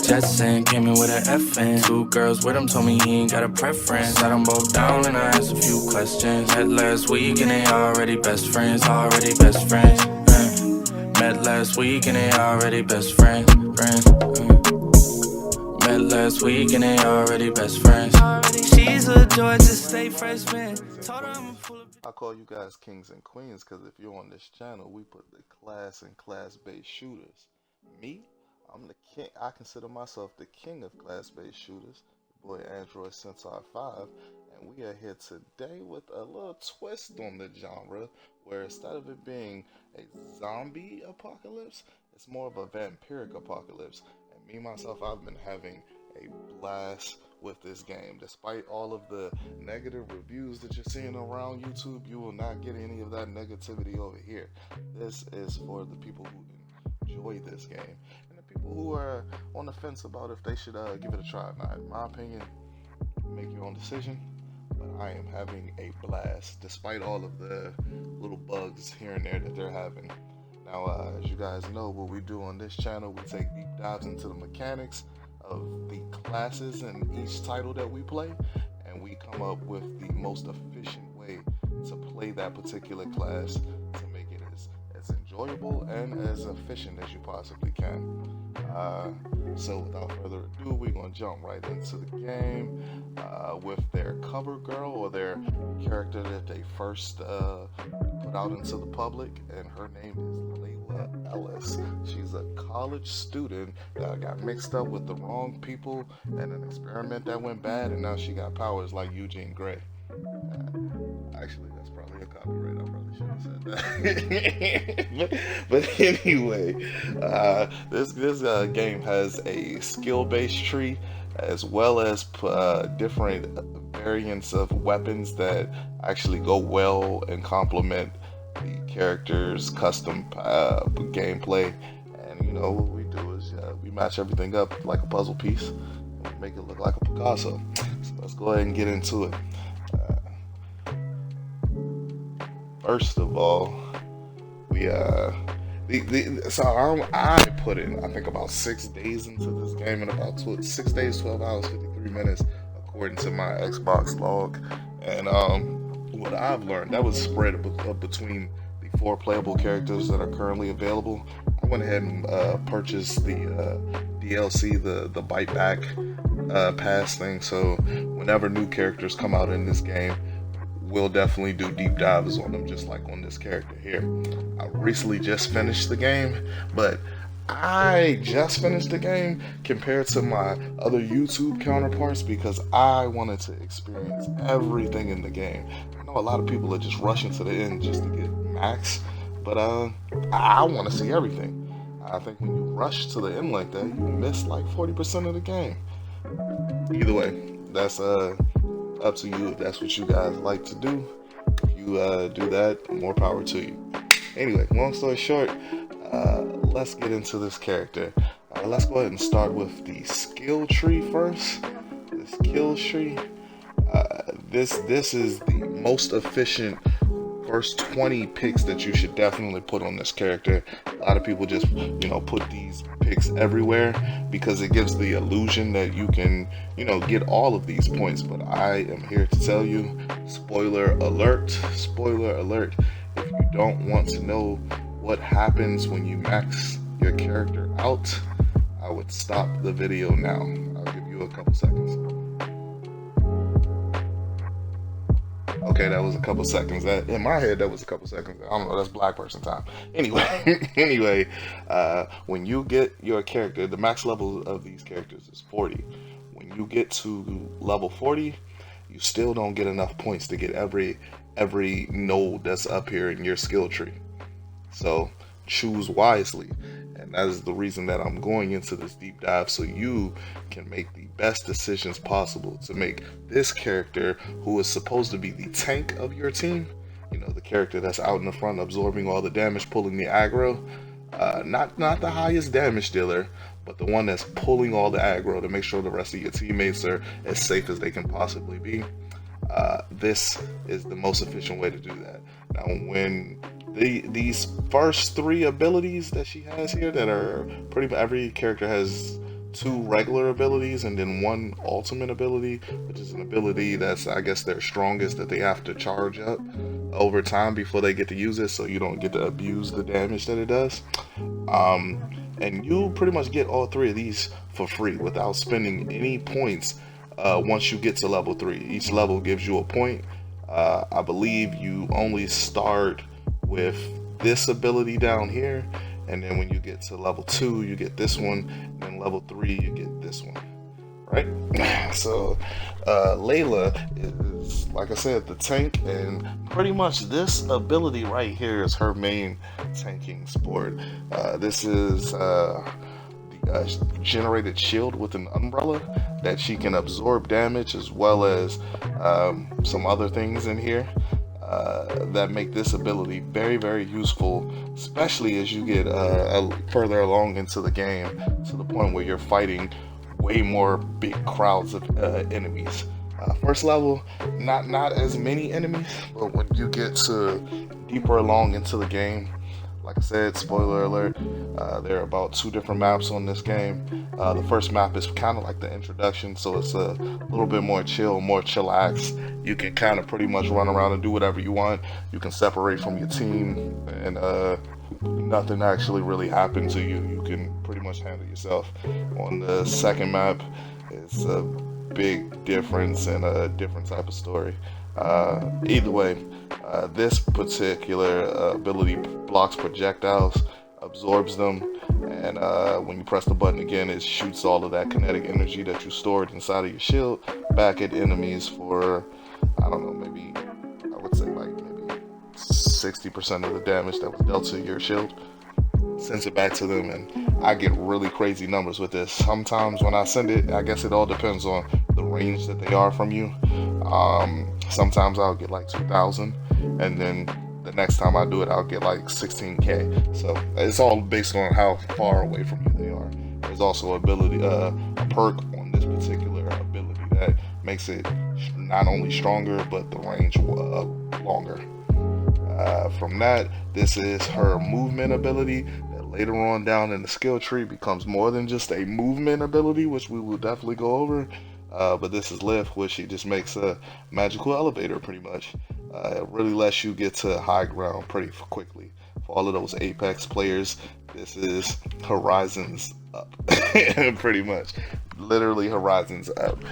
Jetson came in with an FN. Two girls with him told me he ain't got a preference. Sat them both down and I asked a few questions. Met last week and they already best friends. Already best friends. Met last week and they already best friends. Met last week and they already best friends. She's a joy to stay freshman. Told her I'm full of. I call you guys kings and queens because if you're on this channel, we put the class and class-based shooters. Me, I'm the king. I consider myself the king of class-based shooters. Boy, Android Sensei 5, and we are here today with a little twist on the genre, where instead of it being a zombie apocalypse, it's more of a vampiric apocalypse. And me myself, I've been having a blast with this game. Despite all of the negative reviews that you're seeing around YouTube, you will not get any of that negativity over here. This is for the people who enjoy this game and the people who are on the fence about if they should give it a try. Now, in my opinion, make your own decision, but I am having a blast despite all of the little bugs here and there that they're having. Now, as you guys know, what we do on this channel, we take deep dives into the mechanics of the classes in each title that we play, and we come up with the most efficient way to play that particular class to make it as enjoyable and as efficient as you possibly can. So without further ado, we're going to jump right into the game with their cover girl, or their character that they first put out into the public, and her name is Layla Ellis. She's a college student that got mixed up with the wrong people and an experiment that went bad, and now she got powers like Eugene Gray. Actually, that's probably a copyright. I probably shouldn't have said that. but anyway, this game has a skill-based tree, as well as different variants of weapons that actually go well and complement the character's custom gameplay. And you know what we do is we match everything up like a puzzle piece and we make it look like a Picasso. So let's go ahead and get into it. First of all, we I put in, I think, about 6 days into this game, in about 6 days, 12 hours, 53 minutes, according to my Xbox log. And what I've learned, that was spread between the 4 playable characters that are currently available. I went ahead and purchased the DLC, the Bite Back pass thing, so whenever new characters come out in this game, we'll definitely do deep dives on them, just like on this character here. I recently just finished the game, but I just finished the game compared to my other YouTube counterparts because I wanted to experience everything in the game. I know a lot of people are just rushing to the end just to get max, but I want to see everything. I think when you rush to the end like that, you miss like 40% of the game. Either way, that's up to you if that's what you guys like to do. If you do that, more power to you. Anyway, long story short, let's get into this character. Let's go ahead and start with the skill tree first. The skill tree. This is the most efficient first 20 picks that you should definitely put on this character. A lot of people just, put these picks everywhere because it gives the illusion that you can, get all of these points. But I am here to tell you, spoiler alert, if you don't want to know what happens when you max your character out, I would stop the video now. I'll give you a couple seconds. Okay, that was a couple seconds. That in my head, that was a couple seconds. I don't know. That's black person time. Anyway, when you get your character, the max level of these characters is 40. When you get to level 40, you still don't get enough points to get every node that's up here in your skill tree. So choose wisely. And that is the reason that I'm going into this deep dive, so you can make the best decisions possible to make this character, who is supposed to be the tank of your team, the character that's out in the front absorbing all the damage, pulling the aggro, not the highest damage dealer, but the one that's pulling all the aggro to make sure the rest of your teammates are as safe as they can possibly be. This is the most efficient way to do that. Now, when these first 3 abilities that she has here, that are pretty much every character has two regular abilities and then one ultimate ability, which is an ability that's, I guess, their strongest that they have to charge up over time before they get to use it, so you don't get to abuse the damage that it does. Um, and you pretty much get all three of these for free without spending any points. Once you get to level 3, each level gives you a point. I believe you only start with this ability down here, and then when you get to level 2 you get this one, and then level 3 you get this one, right? So Layla is, like I said, the tank, and pretty much this ability right here is her main tanking sport. This is the generated shield with an umbrella that she can absorb damage, as well as some other things in here that make this ability very, very useful, especially as you get further along into the game, to the point where you're fighting way more big crowds of enemies. First level, not as many enemies, but when you get to deeper along into the game, like I said, spoiler alert, there are about 2 different maps on this game. The first map is kind of like the introduction, so it's a little bit more chill, more chillax. You can kind of pretty much run around and do whatever you want. You can separate from your team, and nothing actually really happens to you. You can pretty much handle yourself. On the second map, it's a big difference and a different type of story. Either way, this particular ability blocks projectiles, absorbs them, and when you press the button again, it shoots all of that kinetic energy that you stored inside of your shield back at enemies for, I don't know, maybe, I would say like maybe 60% of the damage that was dealt to your shield. Sends it back to them, and I get really crazy numbers with this. Sometimes when I send it, I guess it all depends on the range that they are from you. Sometimes I'll get like 2,000, and then the next time I do it, I'll get like 16k. So it's all based on how far away from you they are. There's also a perk on this particular ability that makes it not only stronger, but the range longer. From that, this is her movement ability that later on down in the skill tree becomes more than just a movement ability, which we will definitely go over. But this is lift, which she just makes a magical elevator pretty much. It really lets you get to high ground pretty quickly. For all of those Apex players, this is horizons up. Pretty much. Literally horizons up.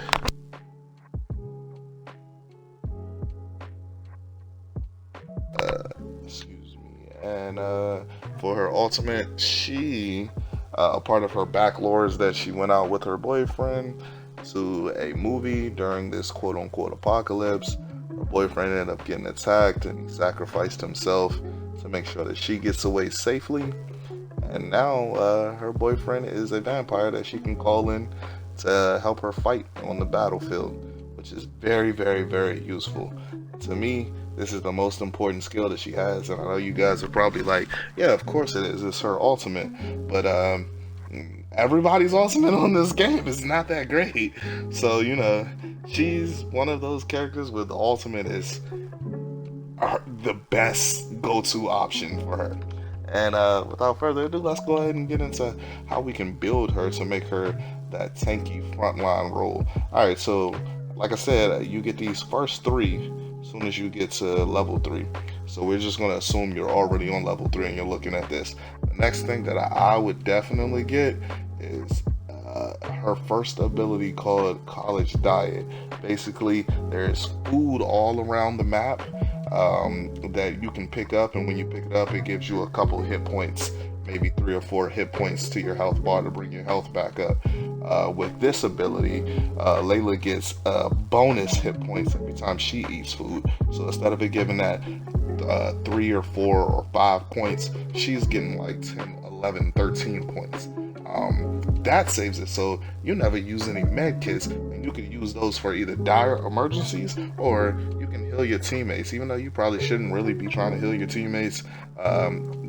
Excuse me. And for her ultimate, she, a part of her backlore is that she went out with her boyfriend to a movie during this quote-unquote apocalypse. Her boyfriend ended up getting attacked, and he sacrificed himself to make sure that she gets away safely. And now her boyfriend is a vampire that she can call in to help her fight on the battlefield, which is very, very, very useful. To me, this is the most important skill that she has, and I know you guys are probably like, yeah, of course it is, it's her ultimate, but everybody's ultimate on this game is not that great. So, you know, she's one of those characters where the ultimate is the best go-to option for her. And without further ado, let's go ahead and get into how we can build her to make her that tanky frontline role. Alright, so like I said, you get these first 3 as soon as you get to level 3. So we're just going to assume you're already on level 3 and you're looking at this. The next thing that I would definitely get is her first ability called College Diet. Basically, there's food all around the map that you can pick up, and when you pick it up, it gives you a couple hit points, maybe 3 or 4 hit points to your health bar to bring your health back up. With this ability, Layla gets bonus hit points every time she eats food. So instead of it giving that 3 or 4 or 5 points, she's getting like 10, 11, 13 points. That saves it, so you never use any med kits, and you can use those for either dire emergencies, or you can heal your teammates. Even though you probably shouldn't really be trying to heal your teammates,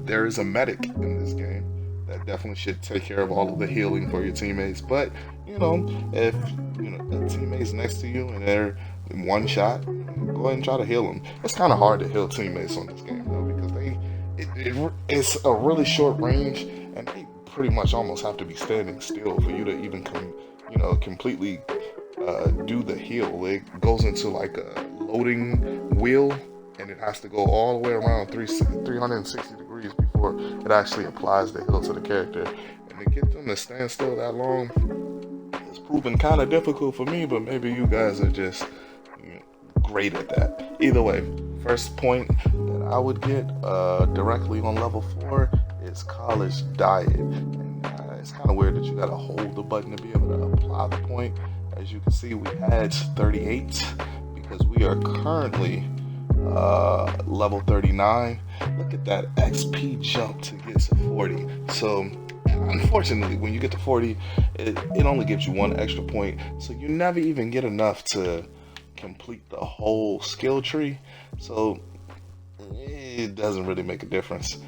there is a medic in this game that definitely should take care of all of the healing for your teammates. But you know, if you know a teammate's next to you and they're in one shot, go ahead and try to heal them. It's kind of hard to heal teammates on this game though, because it's a really short range, and they pretty much almost have to be standing still for you to even completely do the heal. It goes into like a loading wheel, and it has to go all the way around 360 degrees before it actually applies the heal to the character. And to get them to stand still that long, it's proven kind of difficult for me, but maybe you guys are just great at that. Either way, first point that I would get directly on level 4 is college diet. And it's kind of weird that you gotta hold the button to be able to apply the point. As you can see, we had 38 because we are currently level 39. Look at that XP jump to get to 40. So unfortunately, when you get to 40, it only gives you 1 extra point, so you never even get enough to complete the whole skill tree. So it doesn't really make a difference.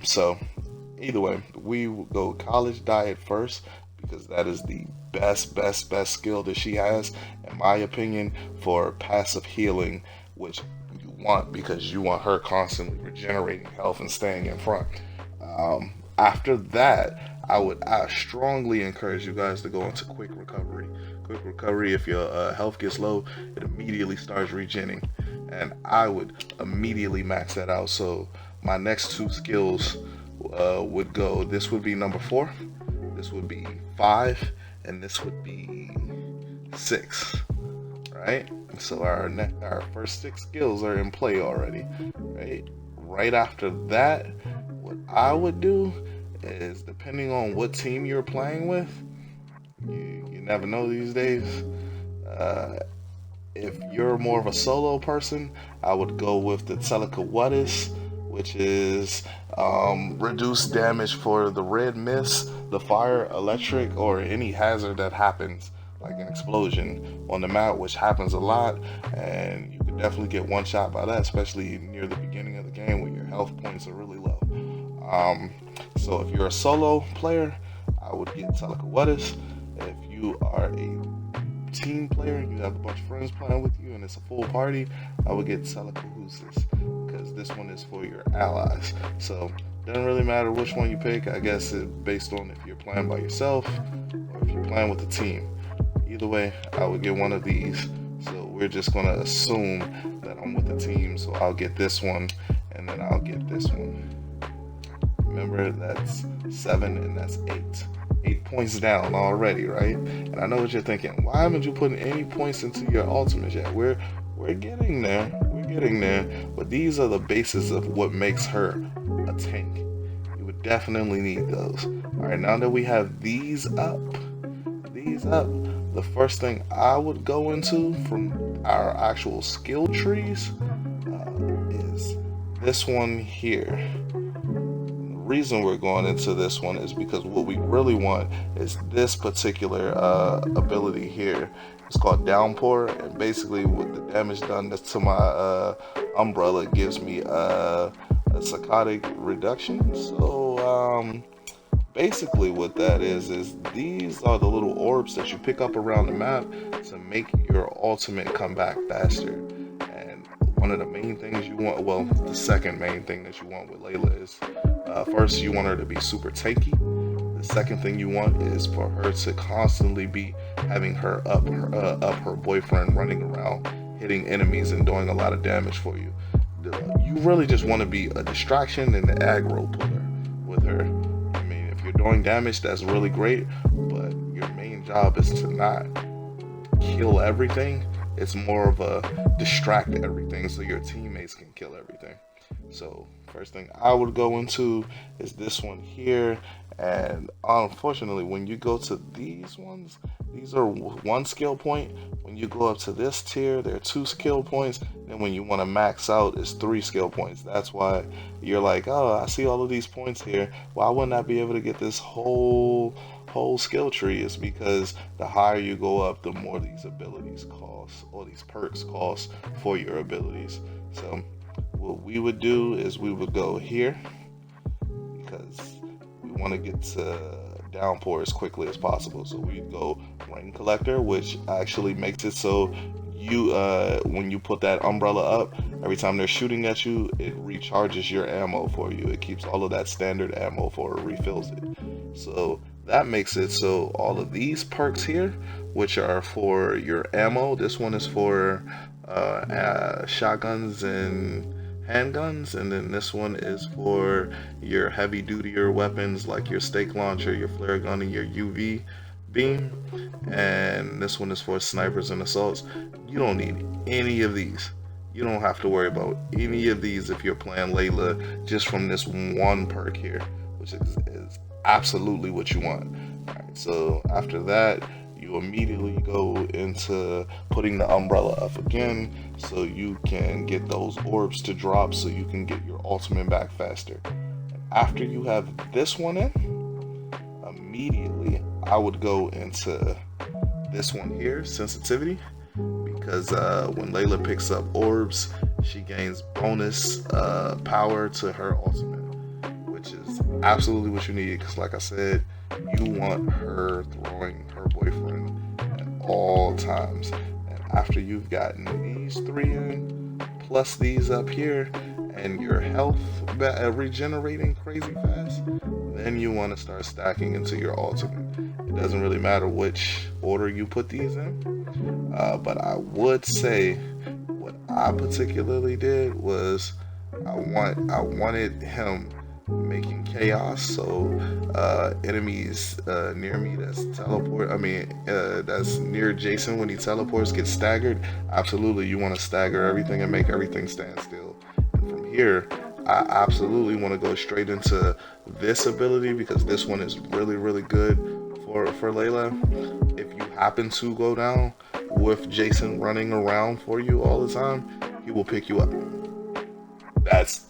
So either way, we will go college diet first because that is the best skill that she has, in my opinion, for passive healing, which you want because you want her constantly regenerating health and staying in front. After that, I strongly encourage you guys to go into quick recovery. Quick recovery, if your health gets low, it immediately starts regenning, and I would immediately max that out. So my next 2 skills would go. This would be number 4. This would be 5, and this would be 6. Right? So our first 6 skills are in play already. Right after that, what I would do is, depending on what team you're playing with, you never know these days. If you're more of a solo person, I would go with the Telekinesis, which is reduced damage for the red mist, the fire, electric, or any hazard that happens, like an explosion on the map, which happens a lot, and you can definitely get one shot by that, especially near the beginning of the game when your health points are really low. So if you're a solo player, I would get Telekinesis. If you are a team player and you have a bunch of friends playing with you and it's a full party, I would get Telekinesis because this one is for your allies. So it doesn't really matter which one you pick. I guess it's based on if you're playing by yourself or if you're playing with a team. Either way, I would get one of these. So we're just gonna assume that I'm with the team. So I'll get this one and then I'll get this one. Remember, that's 7 and that's 8. 8 points down already, right? And I know what you're thinking. Why haven't you put any points into your ultimate yet? We're getting there. We're getting there. But these are the bases of what makes her a tank. You would definitely need those. All right, now that we have these up, the first thing I would go into from our actual skill trees is this one here. Reason we're going into this one is because what we really want is this particular ability here. It's called Downpour, and basically with the damage done to my umbrella, it gives me a psychotic reduction. So basically what that is these are the little orbs that you pick up around the map to make your ultimate come back faster. And one of the main things you want, well, the second main thing that you want with Layla is, first, you want her to be super tanky. The second thing you want is for her to constantly be having her up her boyfriend, running around, hitting enemies and doing a lot of damage for you. You really just want to be a distraction and an aggro puller with her. I mean, if you're doing damage, that's really great, but your main job is to not kill everything. It's more of a distract everything so your teammates can kill everything. So first thing I would go into is this one here, and unfortunately when you go to these ones, these are 1 skill point. When you go up to this tier, they're 2 skill points. Then when you want to max out, it's 3 skill points. That's why you're like, oh, I see all of these points here, why wouldn't I be able to get this whole skill tree? Is because the higher you go up, the more these abilities cost, or these perks cost for your abilities. So what we would do is we would go here because we want to get to Downpour as quickly as possible. So we go Rain Collector, which actually makes it so you when you put that umbrella up, every time they're shooting at you, it recharges your ammo for you. It keeps all of that standard ammo for it, refills it. So that makes it so all of these perks here, which are for your ammo, this one is for shotguns and handguns, and then this one is for your heavy dutier weapons like your stake launcher, your flare gun, and your UV beam, and this one is for snipers and assaults. You don't need any of these. You don't have to worry about any of these if you're playing Layla just from this one perk here, which is absolutely what you want. Alright, so after that, you immediately go into putting the umbrella up again so you can get those orbs to drop so you can get your ultimate back faster. And after you have this one in, immediately I would go into this one here, sensitivity, because when Layla picks up orbs, she gains bonus power to her ultimate, which is absolutely what you need. Because, like I said, you want her throwing her boyfriend at all times. And after you've gotten these three in, plus these up here, and your health regenerating crazy fast, then you want to start stacking into your ultimate. It doesn't really matter which order you put these in, but I would say what I particularly did was I wanted him making chaos, so enemies near me that's near Jason when he teleports get staggered. Absolutely, you want to stagger everything and make everything stand still. And from here, I absolutely want to go straight into this ability because this one is really good for Layla. If you happen to go down with Jason running around for you all the time, he will pick you up. That's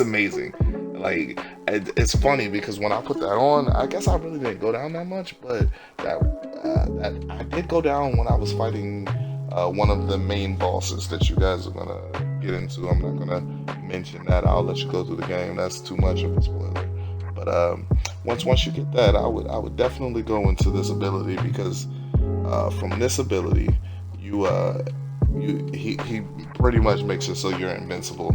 amazing. Like it's funny because when I put that on, I guess I really didn't go down that much, but that I did go down when I was fighting one of the main bosses that you guys are gonna get into. I'm not gonna mention that. I'll let you go through the game. That's too much of a spoiler. But once you get that, I would definitely go into this ability because from this ability, he pretty much makes it so you're invincible.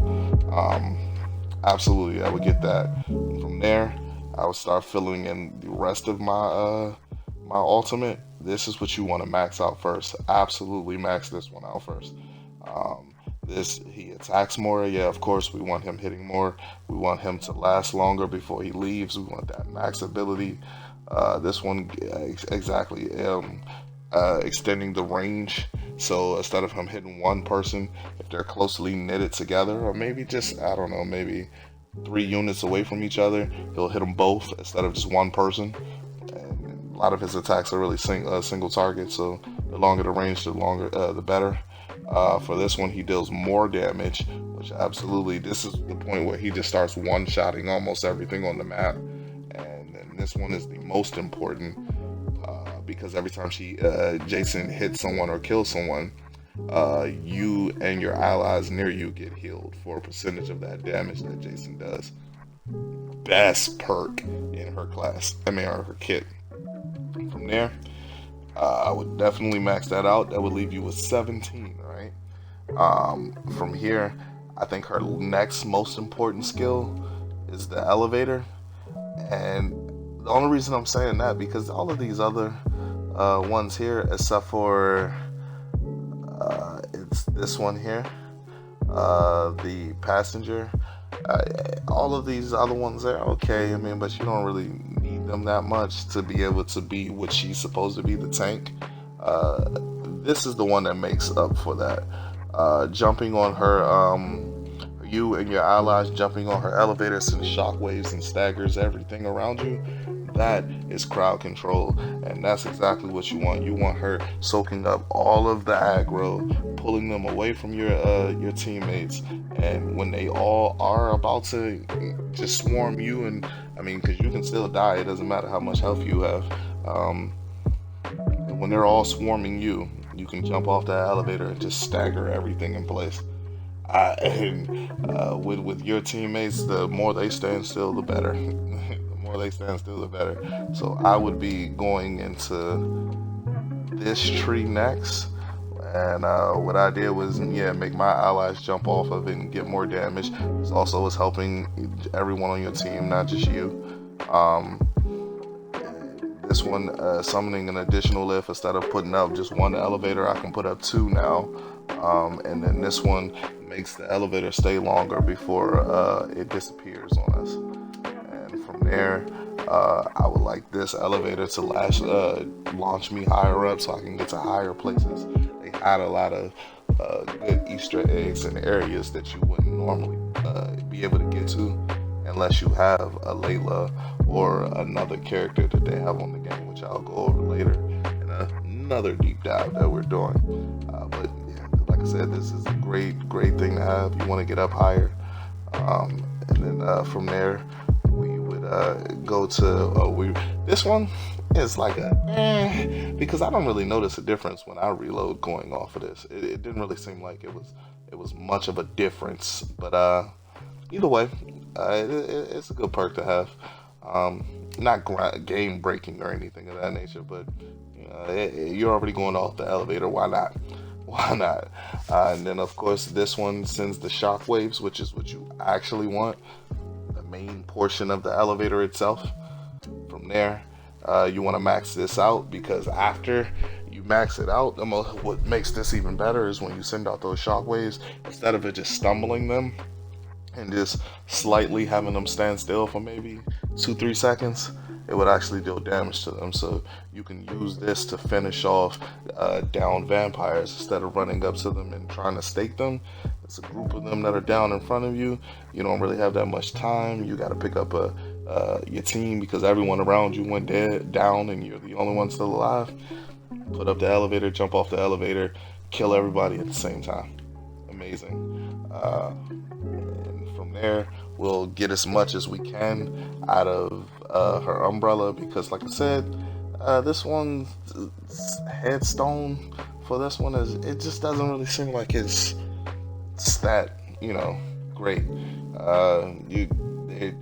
Absolutely, I would get that. From there, I would start filling in the rest of my ultimate. This is what you want to max out first. Absolutely max this one out first. Um, this he attacks more. Yeah, of course we want him hitting more. We want him to last longer before he leaves. We want that max ability. This one exactly extending the range. So instead of him hitting one person, if they're closely knitted together, or maybe just I don't know, maybe 3 units away from each other, he'll hit them both instead of just one person. And a lot of his attacks are really single target, so the longer the range, the better. For this one, he deals more damage, which absolutely this is the point where he just starts one-shotting almost everything on the map. And then this one is the most important because every time Jason hits someone or kills someone, you and your allies near you get healed for a percentage of that damage that Jason does. Best perk in her class, or her kit. From there, I would definitely max that out. That would leave you with 17, right? From here, I think her next most important skill is the elevator. And the only reason I'm saying that because all of these other ones here, except for it's this one here, the passenger. All of these other ones are okay. But you don't really need them that much to be able to be what she's supposed to be, the tank. This is the one that makes up for that. Jumping on her, you and your allies jumping on her elevator sends shockwaves and staggers everything around you. That is crowd control, and that's exactly what you want. You want her soaking up all of the aggro, pulling them away from your teammates, and when they all are about to just swarm you, and because you can still die, it doesn't matter how much health you have. When they're all swarming you, you can jump off that elevator and just stagger everything in place. With your teammates, the more they stand still, the better. The more they stand still, the better. So I would be going into this tree next, and what I did was make my allies jump off of it and get more damage. This also is helping everyone on your team, not just you. this one, summoning an additional lift. Instead of putting up just one elevator, I can put up two now. And then this one makes the elevator stay longer before it disappears on us. And from there, I would like this elevator to launch me higher up so I can get to higher places. They had a lot of good Easter eggs in areas that you wouldn't normally be able to get to unless you have a Layla or another character that they have on the game, which I'll go over later in another deep dive that we're doing. But yeah, like I said, this is a great thing to have. You want to get up higher, and then from there we would go to this one is like because I don't really notice a difference when I reload going off of this. It didn't really seem like it was much of a difference, but either way, it's a good perk to have. Not game breaking or anything of that nature, but you're already going off the elevator. Why not? Why not? And then of course this one sends the shockwaves, which is what you actually want. The main portion of the elevator itself. From there, you want to max this out because after you max it out, what makes this even better is when you send out those shockwaves, instead of it just stumbling them and just slightly having them stand still for maybe 2-3 seconds, it would actually deal damage to them. So you can use this to finish off down vampires instead of running up to them and trying to stake them. It's a group of them that are down in front of you. You don't really have that much time. You got to pick up your team because everyone around you went down and you're the only one still alive. Put up the elevator, jump off the elevator, kill everybody at the same time. Amazing. And from there, we'll get as much as we can out of her umbrella because, like I said, this one's headstone for this one it just doesn't really seem like it's that great. It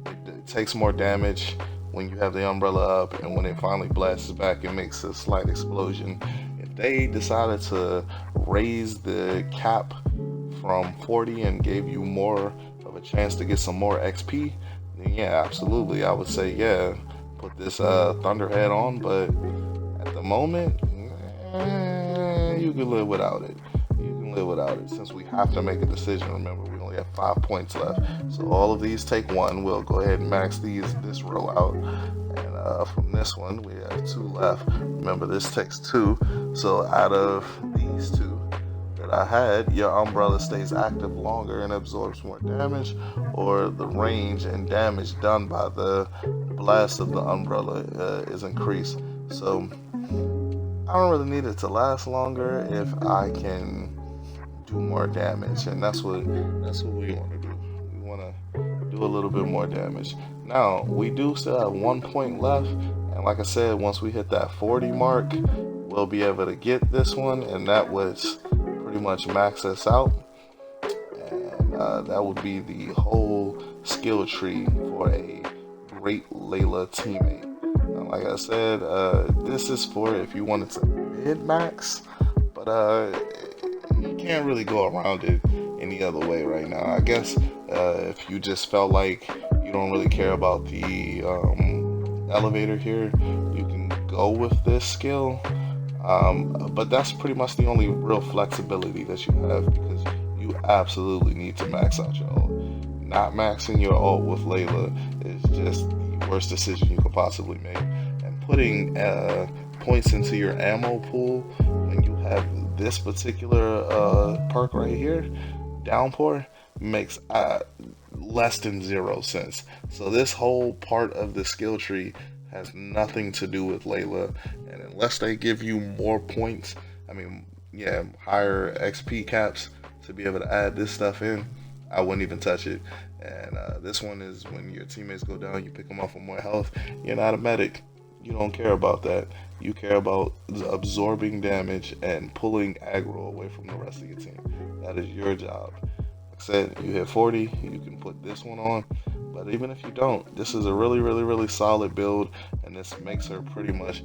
takes more damage when you have the umbrella up, and when it finally blasts back, it makes a slight explosion. If they decided to raise the cap from 40 and gave you more of a chance to get some more XP, then yeah, absolutely, I would say yeah, put this Thunderhead on. But at the moment, you can live without it. You can live without it since we have to make a decision. Remember, we only have 5 points left, so all of these take 1. We'll go ahead and max this row out, and from this one we have 2 left. Remember, this takes 2, so out of these 2 that I had, your umbrella stays active longer and absorbs more damage, or the range and damage done by the blast of the umbrella is increased. So I don't really need it to last longer if I can do more damage, and that's what we want to do. We want to do a little bit more damage. Now we do still have 1 point left, and like I said, once we hit that 40 mark, we'll be able to get this one, and that was pretty much max us out, and that would be the whole skill tree for a great Layla teammate. Like I said, this is for if you wanted to mid-max, but you can't really go around it any other way right now. I guess if you just felt like you don't really care about the elevator here, you can go with this skill. But that's pretty much the only real flexibility that you have, because you absolutely need to max out your ult. Not maxing your ult with Layla is just the worst decision you could possibly make. And putting points into your ammo pool when you have this particular perk right here, Downpour, makes less than 0 sense. So this whole part of the skill tree has nothing to do with Layla, and unless they give you more points, higher XP caps to be able to add this stuff in, I wouldn't even touch it. And this one is when your teammates go down, you pick them up for more health. You're not a medic. You don't care about that. You care about absorbing damage and pulling aggro away from the rest of your team. That is your job. Like I said, you hit 40, you can put this one on. But even if you don't, this is a really solid build, and this makes her pretty much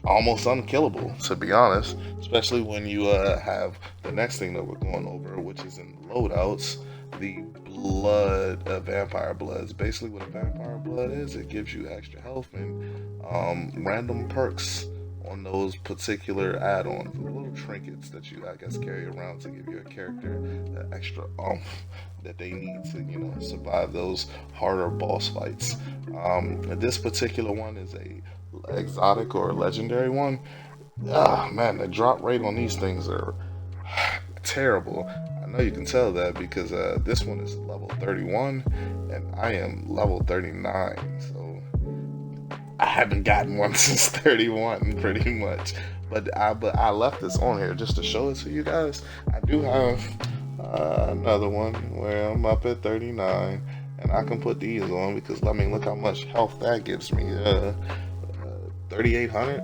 almost unkillable, to be honest. Especially when you have the next thing that we're going over, which is in loadouts, the blood, vampire bloods. Basically, what a vampire blood is, it gives you extra health and random perks on those particular add-ons, little trinkets that you, I guess, carry around to give your character that extra that they need to, survive those harder boss fights. This particular one is a exotic or legendary one. Ah, man, the drop rate on these things are terrible. I know you can tell that because this one is level 31 and I am level 39. So I haven't gotten one since 31 pretty much. But I left this on here just to show it to you guys. I do have another one where I'm up at 39 and I can put these on because I mean look how much health that gives me. 3,800.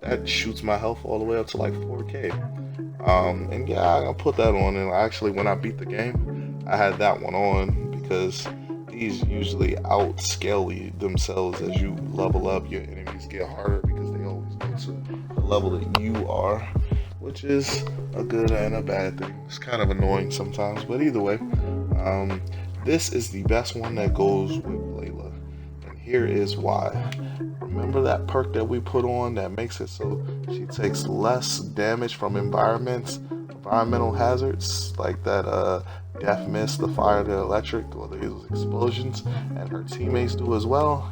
That shoots my health all the way up to like 4K. And yeah, I'll put that on. And actually, when I beat the game, I had that one on because these usually outscale themselves as you level up. Your enemies get harder because they always go to the level that you are, which is a good and a bad thing. It's kind of annoying sometimes, but either way, this is the best one that goes with Layla. And here is why. Remember that perk that we put on that makes it so she takes less damage from environmental hazards like that death mist, the fire, the electric, or those explosions, and her teammates do as well.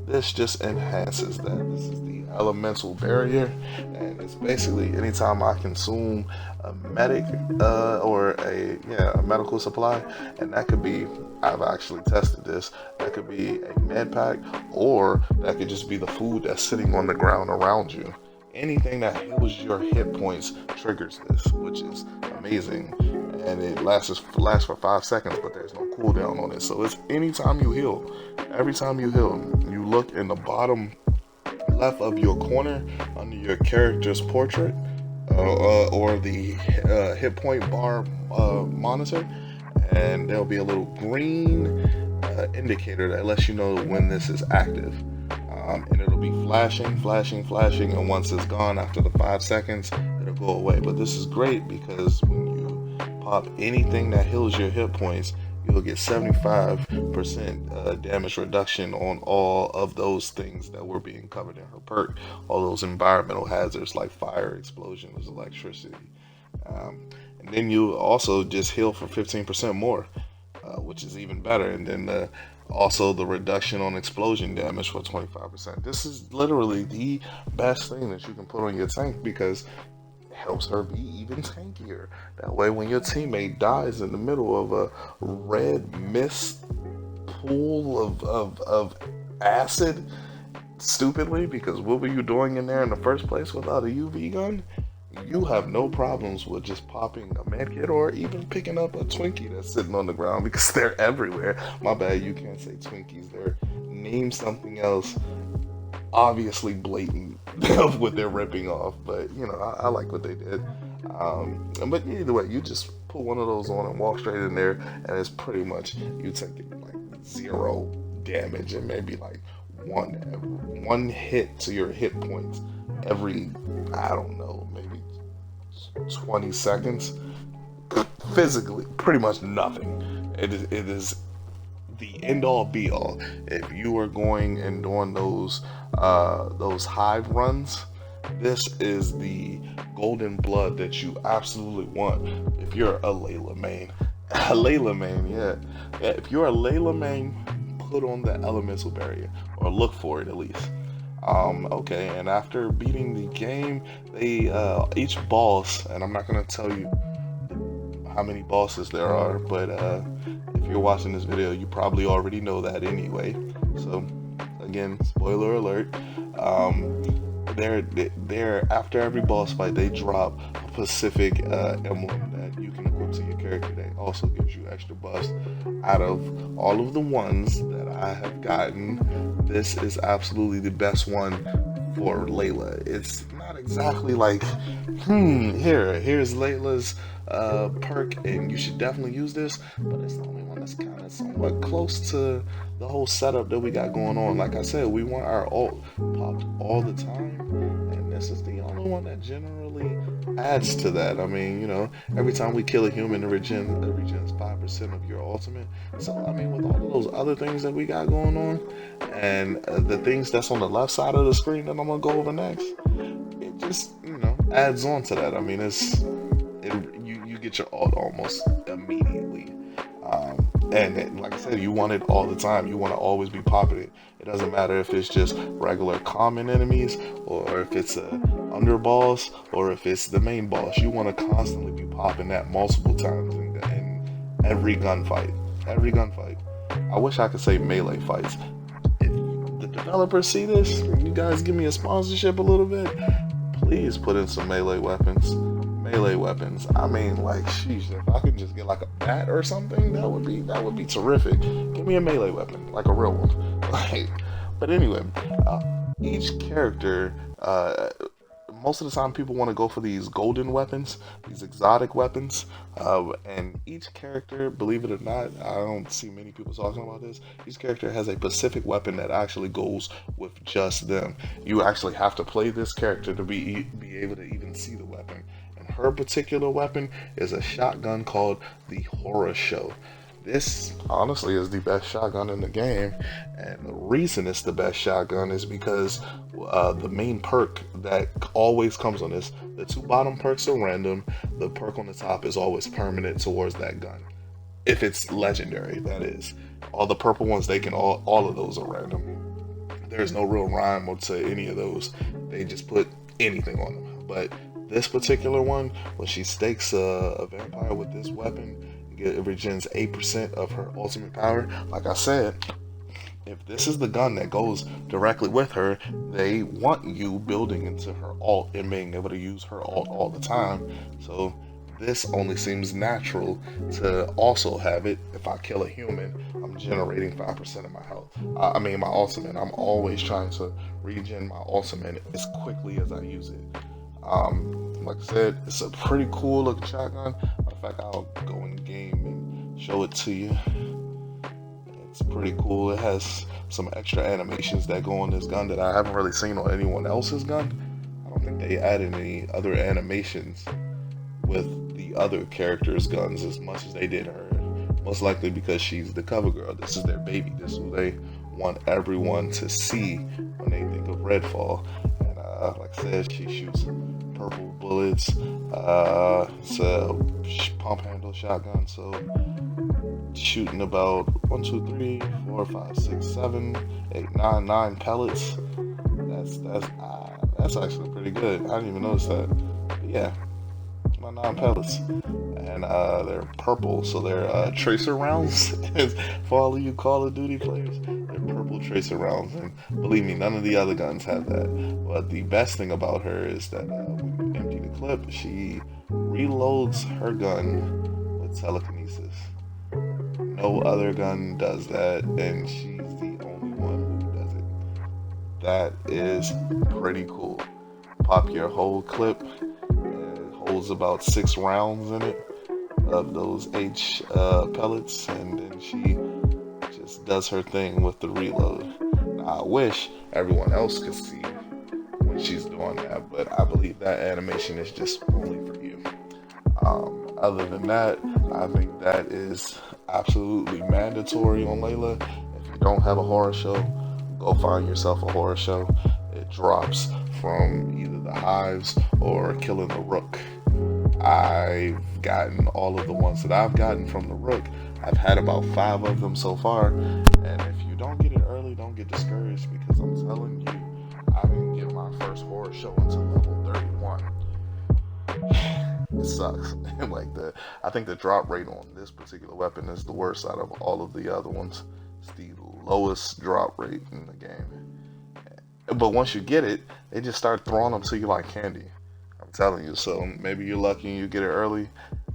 This just enhances that. This is the elemental barrier, and it's basically anytime I consume a medic or a medical supply, and that could be, I've actually tested this, that could be a med pack, or that could just be the food that's sitting on the ground around you. Anything that heals your hit points triggers this, which is amazing. And it lasts for 5 seconds, but there's no cooldown on it. So it's anytime you heal. Every time you heal, you look in the bottom left of your corner under your character's portrait or the hit point bar monitor, and there'll be a little green indicator that lets you know when this is active. And it'll be flashing, and once it's gone after the 5 seconds, it'll go away. But this is great because when you pop anything that heals your hit points, you'll get 75% damage reduction on all of those things that were being covered in her perk, all those environmental hazards like fire, explosions, electricity. And then you also just heal for 15% more, which is even better. And then also the reduction on explosion damage for 25%. This is literally the best thing that you can put on your tank because it helps her be even tankier. That way when your teammate dies in the middle of a red mist pool of acid, stupidly, because what were you doing in there in the first place without a UV gun? You have no problems with just popping a medkit or even picking up a Twinkie that's sitting on the ground because they're everywhere. My bad, you can't say Twinkies. They're named something else, obviously blatant of what they're ripping off. But I like what they did. But either way, you just put one of those on and walk straight in there, and it's pretty much you taking like 0 damage and maybe like one hit to your hit points every, I don't know, maybe 20 seconds. Physically, pretty much nothing. It is the end all be all. If you are going and doing those hive runs, this is the golden blood that you absolutely want. If you're a Layla main, yeah. If you're a Layla main, put on the elemental barrier or look for it at least. Okay, and after beating the game, they each boss, and I'm not gonna tell you how many bosses there are, but if you're watching this video, you probably already know that anyway. So again, spoiler alert. They're after every boss fight, they drop a specific emblem that you can equip to your character that also gives you extra buffs. Out of all of the ones that I have gotten, this is absolutely the best one for Layla. It's not exactly like, here's Layla's perk, and you should definitely use this. But it's the only one that's kind of somewhat close to the whole setup that we got going on. Like I said, we want our ult popped all the time, and this is the only one that generally adds to that. I mean, every time we kill a human, it regens 5% of your ultimate. So I mean, with all of those other things that we got going on, and the things that's on the left side of the screen that I'm gonna go over next, it just adds on to that. I mean, you get your ult almost immediately, and like I said, you want it all the time. You want to always be popping it. It doesn't matter if it's just regular common enemies, or if it's underboss, or if it's the main boss. You want to constantly be popping that multiple times in every gunfight. Every gunfight. I wish I could say melee fights. If the developers see this, you guys give me a sponsorship a little bit, please put in some melee weapons. Melee weapons. I mean, like, sheesh, if I could just get like a bat or something, that would be terrific. Give me a melee weapon, like a real one. Like, but anyway, each character. Most of the time, people want to go for these golden weapons, these exotic weapons, and each character, believe it or not, I don't see many people talking about this. Each character has a specific weapon that actually goes with just them. You actually have to play this character to be able to even see the weapon. And her particular weapon is a shotgun called the Horror Show. This honestly is the best shotgun in the game, and the reason it's the best shotgun is because the main perk that always comes on this, the two bottom perks are random, the perk on the top is always permanent towards that gun. If it's legendary, that is. All the purple ones, all of those are random. There's no real rhyme or to any of those. They just put anything on them. But this particular one, when she stakes a vampire with this weapon, it regens 8% of her ultimate power. Like I said, if this is the gun that goes directly with her, they want you building into her ult and being able to use her ult all the time. So this only seems natural to also have it. If I kill a human, I'm generating 5% of my health. I mean, my ultimate. I'm always trying to regen my ultimate as quickly as I use it. Like I said, it's a pretty cool looking shotgun. Matter of fact, I'll go in game and show it to you. It's pretty cool. It has some extra animations that go on this gun that I haven't really seen on anyone else's gun. I don't think they added any other animations with the other characters' guns as much as they did her. Most likely because she's the cover girl. This is their baby. This is who they want everyone to see when they think of RedFall. And like I said, she shoots purple bullets. It's a pump handle shotgun, so shooting about 1, 2, 3, 4, 5, 6, 7, 8, 9 pellets. That's actually pretty good. I didn't even notice that. But yeah, my 9 pellets, and they're purple, so they're tracer rounds. For all of you Call of Duty players, they're purple tracer rounds, and believe me, none of the other guns have that. But the best thing about her is that when you empty the clip, she reloads her gun with telekinesis. No other gun does that, and she's the only one who does it. That is pretty cool. Pop your whole clip. It holds about 6 rounds in it of those H pellets, and then she just does her thing with the reload. Now, I wish everyone else could see when she's doing that, but I believe that animation is just only for you. Other than that, I think that is absolutely mandatory on Layla. If you don't have a horror show, go find yourself a horror show. It drops from either the hives or killing the rook. I've gotten all of the ones that I've gotten from the rook. I've had about 5 of them so far, and if you don't get it early, don't get discouraged, because I'm telling you, I didn't get my first horror show until level 31. It sucks. I think the drop rate on this particular weapon is the worst out of all of the other ones. It's the lowest drop rate in the game. But once you get it, they just start throwing them to you like candy. I'm telling you. So maybe you're lucky and you get it early.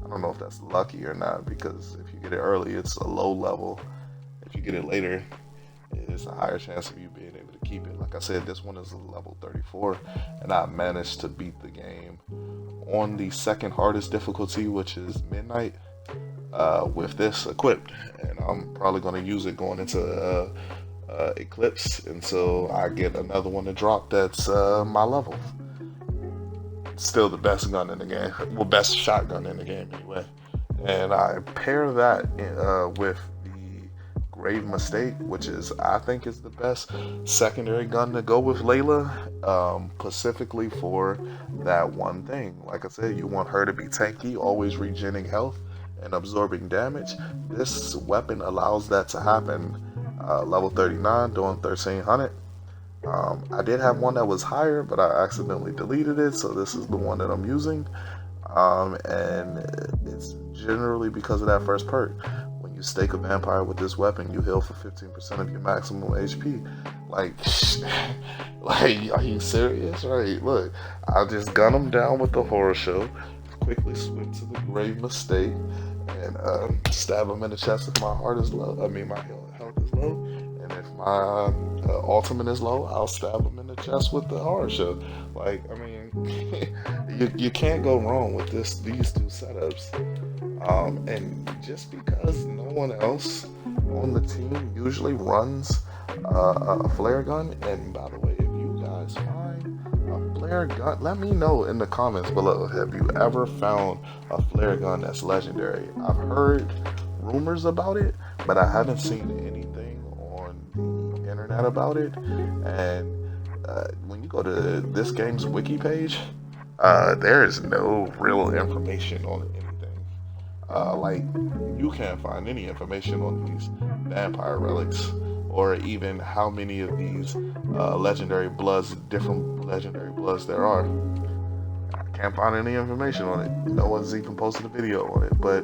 I don't know if that's lucky or not, because if you get it early, it's a low level. If you get it later, it's a higher chance of you being able to keep it. Like I said, this one is a level 34, and I managed to beat the game on the second hardest difficulty, which is Midnight, with this equipped. And I'm probably going to use it going into Eclipse until I get another one to drop that's my level. Still the best gun in the game. Well, best shotgun in the game anyway. And I pair that with the Grave Mistake, which is I think is the best secondary gun to go with Layla, specifically for that one thing. Like I said, you want her to be tanky, always regenerating health and absorbing damage. This weapon allows that to happen. Level 39, doing 1300. I did have one that was higher, but I accidentally deleted it, so this is the one that I'm using. And it's generally because of that first perk. When you stake a vampire with this weapon, you heal for 15% of your maximum HP. Like, like, are you serious? Right? Look, I'll just gun them down with the horror show, quickly switch to the Grave Mistake, and stab them in the chest if my heart is low. I mean, my health is low. And if my ultimate is low, I'll stab them in the chest with the horror show. Like, I mean, you can't go wrong with these two setups. And just because no one else on the team usually runs a flare gun, and by the way, if you guys find a flare gun, let me know in the comments below. Have you ever found a flare gun that's legendary? I've heard rumors about it, but I haven't seen anything on the internet about it. And when you go to this game's wiki page, there is no real information on anything. Like, you can't find any information on these vampire relics, or even how many of these different legendary bloods there are. I can't find any information on it. No one's even posted a video on it. But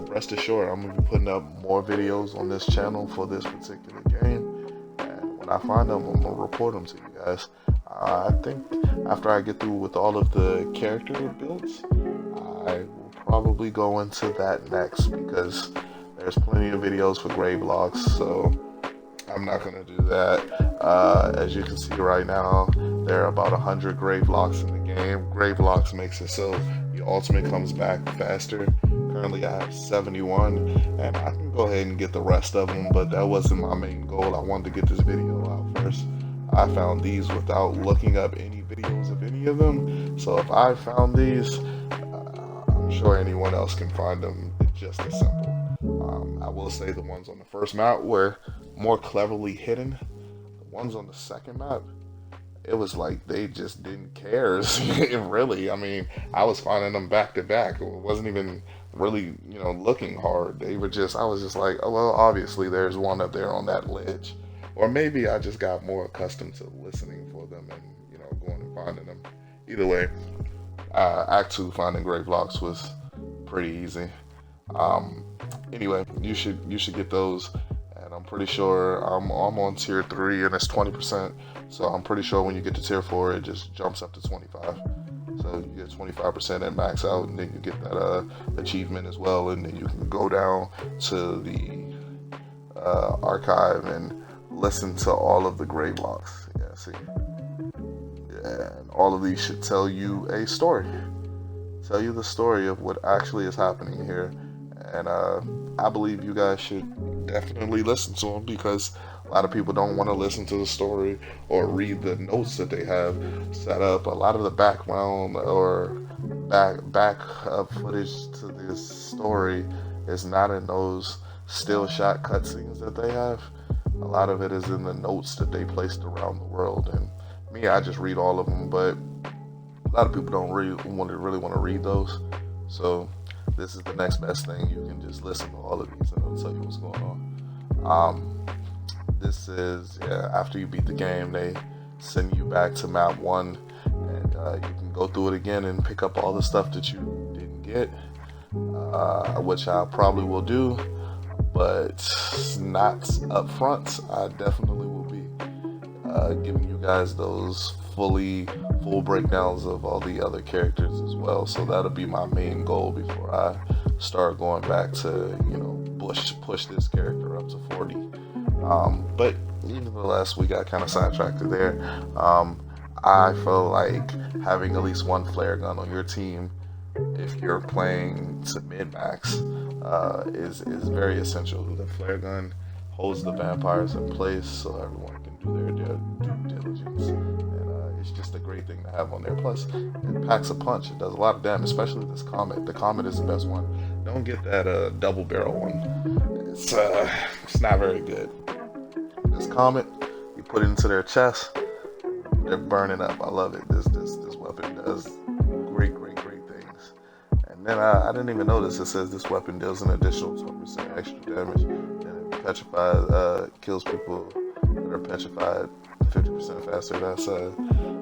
rest assured, I'm gonna be putting up more videos on this channel for this particular game, and when I find them, I'm gonna report them to you guys. I think after I get through with all of the character builds, I will probably go into that next, because there's plenty of videos for grave locks, so I'm not going to do that. As you can see right now, there are about 100 grave locks in the game. Grave locks makes it so your ultimate comes back faster. Currently I have 71, and I can go ahead and get the rest of them, but that wasn't my main goal. I wanted to get this video out first. I found these without looking up any videos of any of them, so if I found these, I'm sure anyone else can find them. It's just as simple. I will say the ones on the first map were more cleverly hidden. The ones on the second map, it was like they just didn't care. Really, I mean, I was finding them back to back. It wasn't even really, looking hard. They were just, I was just like, oh, well, obviously there's one up there on that ledge. Or maybe I just got more accustomed to listening for them and, going and finding them. Either way, Act 2 finding grave locks was pretty easy. Anyway, you should get those, and I'm pretty sure I'm on tier 3 and it's 20%. So I'm pretty sure when you get to tier 4, it just jumps up to 25. So you get 25% at max out, and then you get that achievement as well, and then you can go down to the archive and listen to all of the grave locks. Yeah, see, and all of these should tell you a story. Tell you the story of what actually is happening here. And I believe you guys should definitely listen to them, because a lot of people don't want to listen to the story or read the notes that they have set up. A lot of the background or back footage to this story is not in those still shot cutscenes that they have. A lot of it is in the notes that they placed around the world. And me, I just read all of them, but a lot of people don't really want to read those. So this is the next best thing. You can just listen to all of these and it'll tell you what's going on. This is, after you beat the game, they send you back to map 1, and you can go through it again and pick up all the stuff that you didn't get, which I probably will do, but not up front. I definitely will be giving you guys those full breakdowns of all the other characters as well. So that'll be my main goal before I start going back to push this character up to 40. But even the last week, I kind of sidetracked there. Um, I feel like having at least one flare gun on your team, if you're playing to mid max, is very essential. The flare gun holds the vampires in place so everyone can do their due diligence, and it's just a great thing to have on there. Plus, it packs a punch. It does a lot of damage, especially this comet. The comet is the best one. Don't get that double barrel one. It's not very good. This comet, you put it into their chest, they're burning up. I love it. This weapon does great things. And then I didn't even notice it says this weapon deals an additional 20% extra damage, and it petrifies kills people that are petrified 50% faster.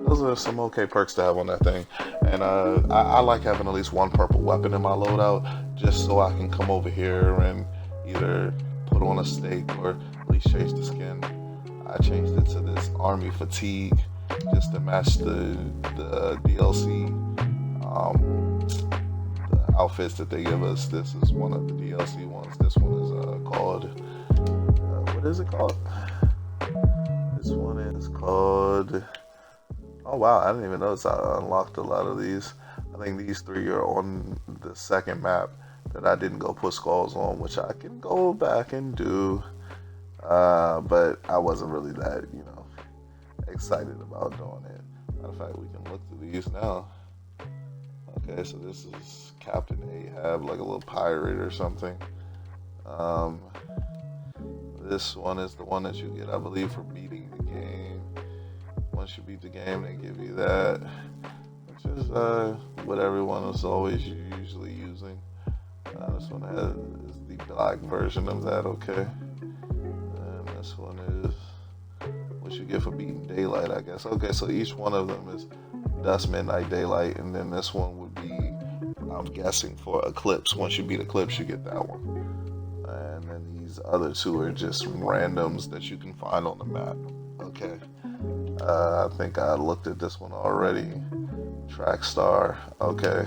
Those are some okay perks to have on that thing. And I like having at least one purple weapon in my loadout, just so I can come over here and either put on a stake or at least change the skin. I changed it to this army fatigue just to match the DLC, the outfits that they give us. This is one of the DLC ones. This one is called what is it called? This one is called. Oh wow, I didn't even notice I unlocked a lot of these. I think these three are on the second map that I didn't go put skulls on, which I can go back and do. But I wasn't really that, excited about doing it. Matter of fact, we can look through these now. Okay, so this is Captain Ahab, like a little pirate or something. This one is the one that you get, I believe, for beating the game. Once you beat the game, they give you that, which is what everyone is always usually using. This one is the black version of that, okay. And this one is what you get for beating daylight, I guess. Okay, so each one of them is dusk, midnight, daylight, and then this one would be, I'm guessing, for eclipse. Once you beat eclipse, you get that one. And then these other two are just randoms that you can find on the map. Okay. I think I looked at this one already. Track star. Okay.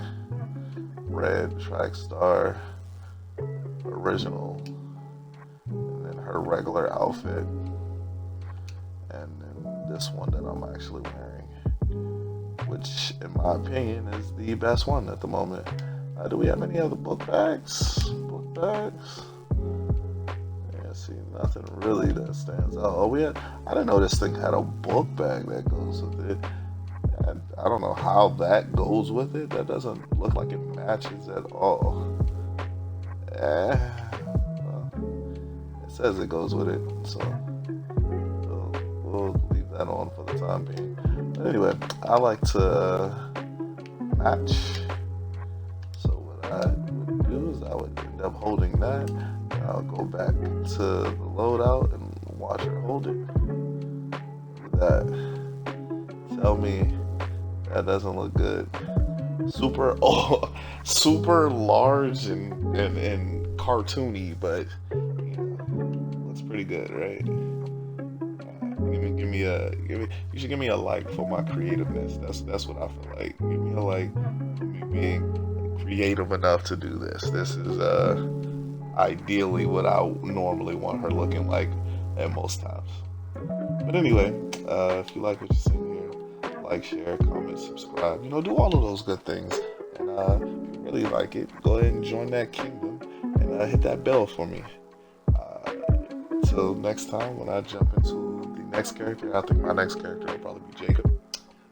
Red track star. Original. And then her regular outfit. And then this one that I'm actually wearing, which in my opinion is the best one at the moment. Do we have any other book bags? Book bags? Yeah, see, nothing really that stands out. Oh, I didn't know this thing had a book bag that goes with it. I don't know how that goes with it. That doesn't look like it matches at all. Well, it says it goes with it, so we'll leave that on for the time being. But anyway, I like to match. So what I would do is I would end up holding that. And I'll go back to the loadout and watch her hold it. Look at that. Tell me that doesn't look good. Super large and cartoony, but looks pretty good, right? You should give me a like for my creativeness. That's what I feel like. Give me a like for me being creative enough to do this. This is ideally what I normally want her looking like at most times. But anyway, if you like what you're seeing here, like, share, comment, subscribe. Do all of those good things. And if you really like it, go ahead and join that kingdom and hit that bell for me. Until next time, when I jump into the next character, I think my next character will probably be Jacob.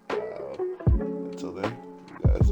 Until then, you guys,